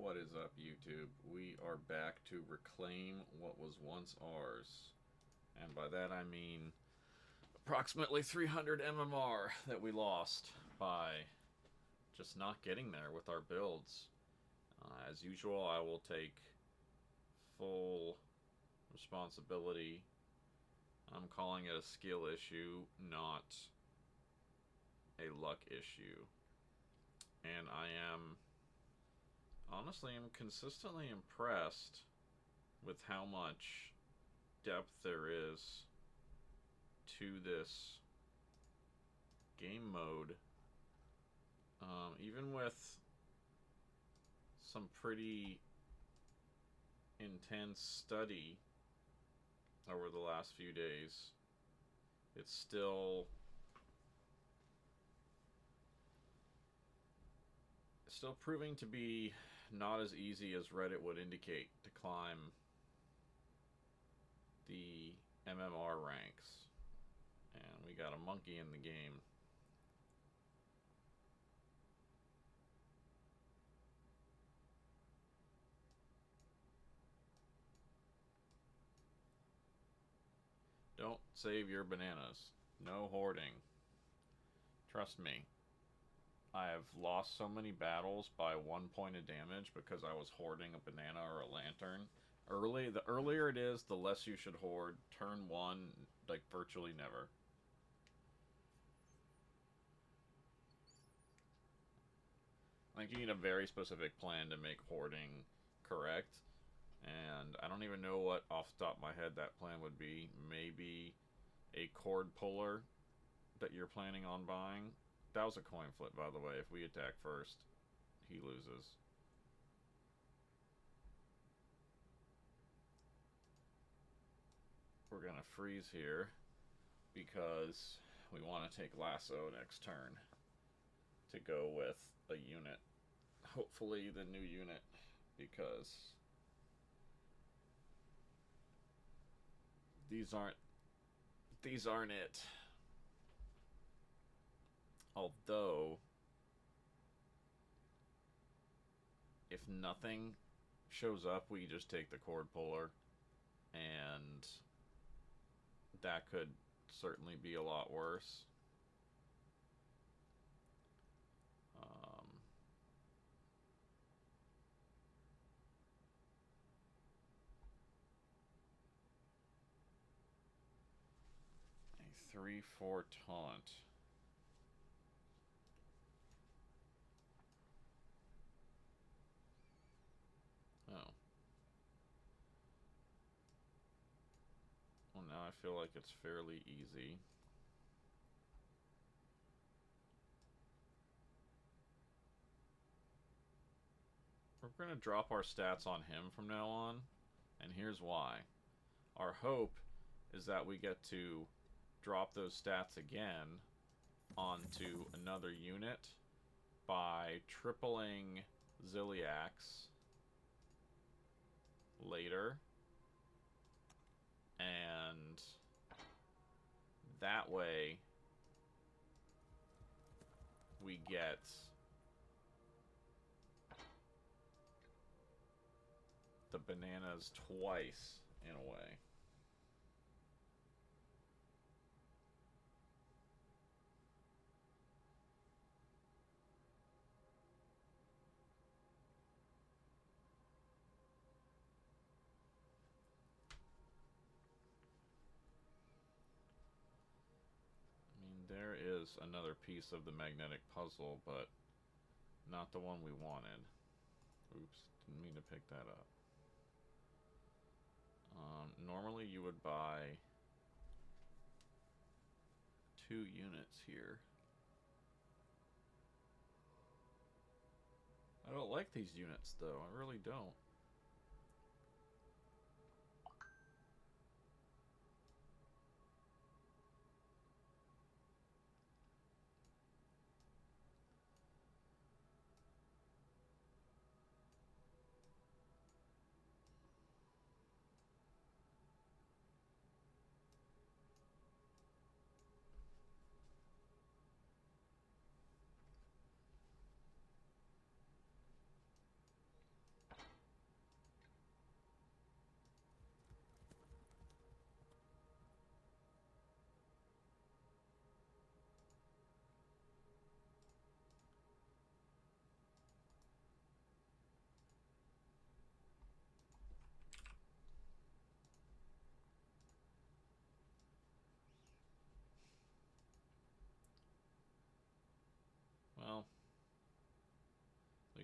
What is up, YouTube? We are back to reclaim what was once ours. And by that I mean approximately 300 MMR that we lost by just not getting there with our builds. As usual, I will take full responsibility. I'm calling it a skill issue, not a luck issue. And I am honestly am consistently impressed with how much depth there is to this game mode. Even with some pretty intense study over the last few days, it's still proving to be not as easy as Reddit would indicate to climb the MMR ranks. And we got a monkey in the game. Don't save your bananas. No hoarding. Trust me. I have lost so many battles by 1 point of damage because I was hoarding a banana or a lantern. The earlier it is, the less you should hoard. Turn 1, like, virtually never. I think you need a very specific plan to make hoarding correct. And I don't even know what off the top of my head that plan would be. Maybe a cord puller that you're planning on buying. That was a coin flip, by the way. If we attack first, he loses. We're going to freeze here because we want to take lasso next turn to go with a unit. Hopefully the new unit, because these aren't it. Although, if nothing shows up, we just take the cord puller, and that could certainly be a lot worse. A 3/4 taunt. Oh. Well, now I feel like it's fairly easy. We're going to drop our stats on him from now on, and here's why. Our hope is that we get to drop those stats again onto another unit by tripling Ziliax later, and that way we get the bananas twice in a way. There is another piece of the magnetic puzzle, but not the one we wanted. Oops, didn't mean to pick that up. Normally you would buy 2 units here. I don't like these units, though. I really don't.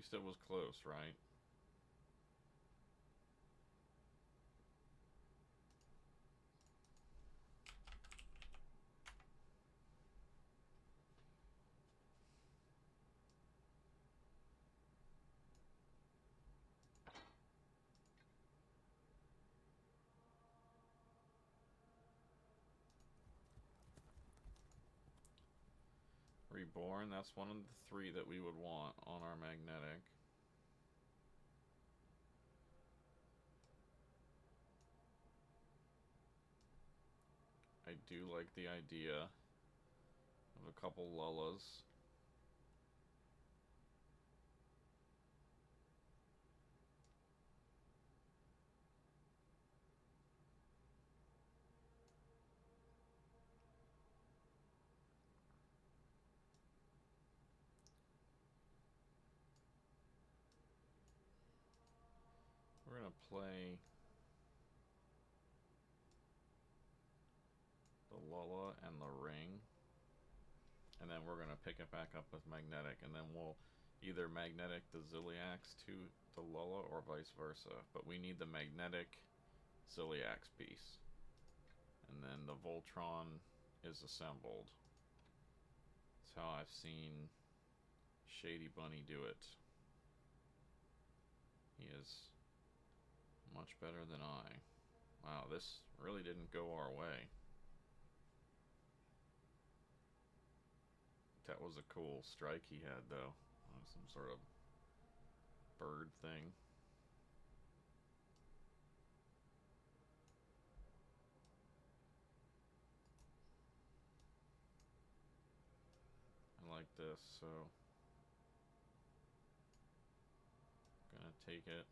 least it was close, right? Reborn, that's one of the 3 that we would want on our magnetic. I do like the idea of a couple Lullas. We're going to play the Lulla and the Ring. And then we're going to pick it back up with Magnetic. And then we'll either Magnetic the Ziliax to the Lulla or vice versa. But we need the Magnetic Ziliax piece. And then the Voltron is assembled. That's how I've seen Shady Bunny do it. He is much better than I. Wow, this really didn't go our way. That was a cool strike he had, though. Some sort of bird thing. I like this, so gonna take it.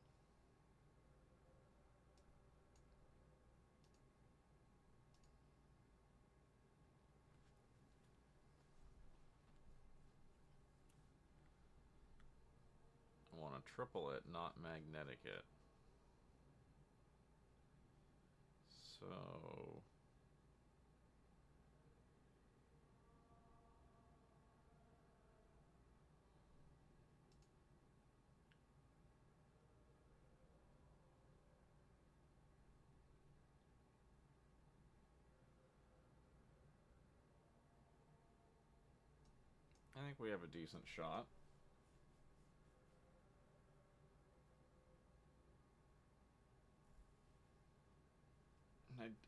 I want to triple it, not magnetic it. So I think we have a decent shot.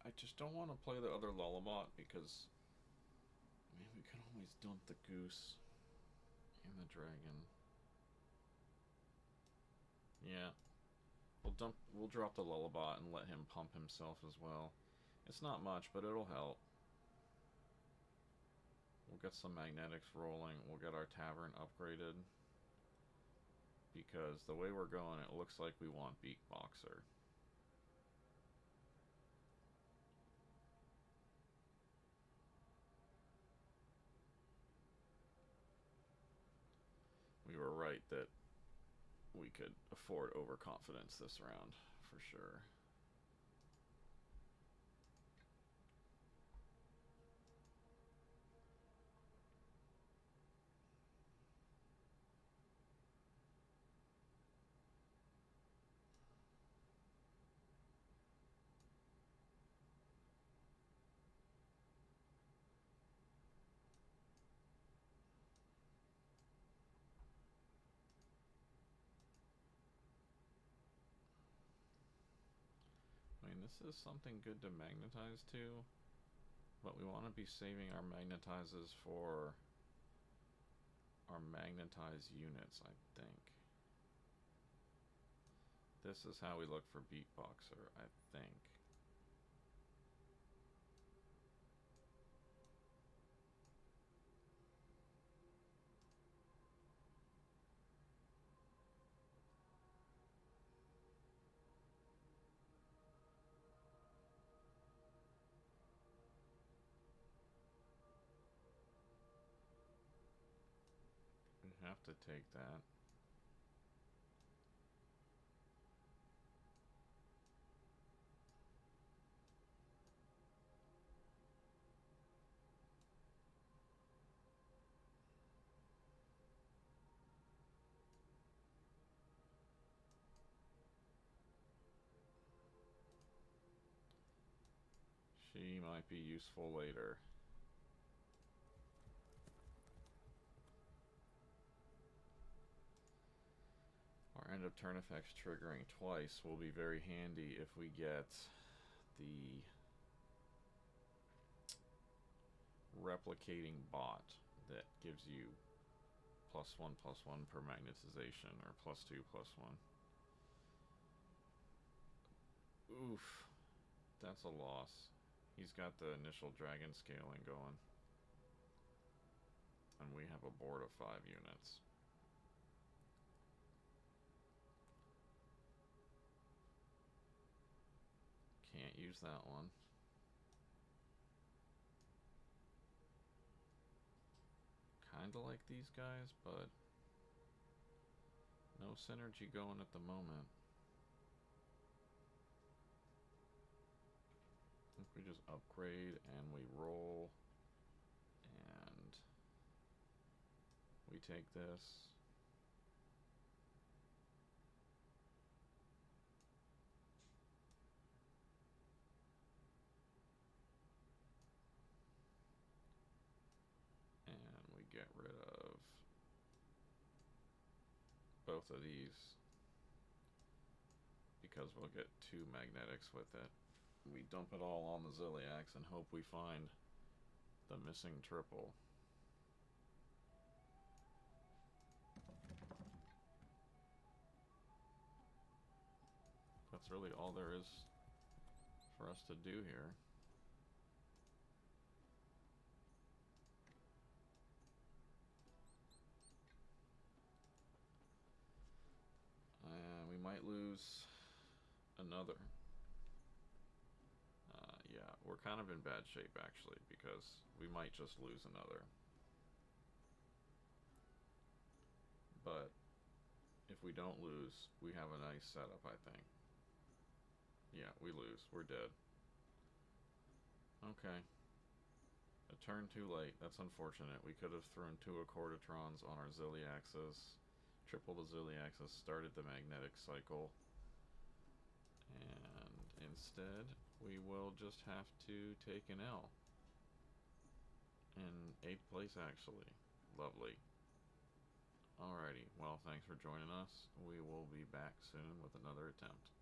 I just don't want to play the other Lullabot because I mean, we could always dump the Goose and the Dragon. Yeah. We'll drop the Lullabot and let him pump himself as well. It's not much, but it'll help. We'll get some magnetics rolling. We'll get our tavern upgraded. Because the way we're going, it looks like we want Beak Boxer. We were right that we could afford overconfidence this round, for sure. I mean, this is something good to magnetize to, but we want to be saving our magnetizes for our magnetized units, I think. This is how we look for Beatboxer, I think. We have to take that. She might be useful later. Our end of turn effects triggering twice will be very handy if we get the replicating bot that gives you +1/+1 per magnetization, or +2/+1. Oof, that's a loss. He's got the initial dragon scaling going, and we have a board of 5 units. Can't use that one. Kinda like these guys, but no synergy going at the moment. I think we just upgrade and we roll, and we take this. And we get rid of both of these because we'll get 2 magnetics with it. We dump it all on the Ziliax and hope we find the missing triple. That's really all there is for us to do here. We might lose another. Yeah, we're kind of in bad shape actually, because we might just lose another. But if we don't lose, we have a nice setup, I think. Yeah, we lose. We're dead. Okay. A turn too late. That's unfortunate. We could have thrown 2 Accordatrons on our Ziliaxes, tripled the Ziliaxes, started the magnetic cycle, and instead we will just have to take an L. In 8th place, actually. Lovely. Alrighty, well, thanks for joining us. We will be back soon with another attempt.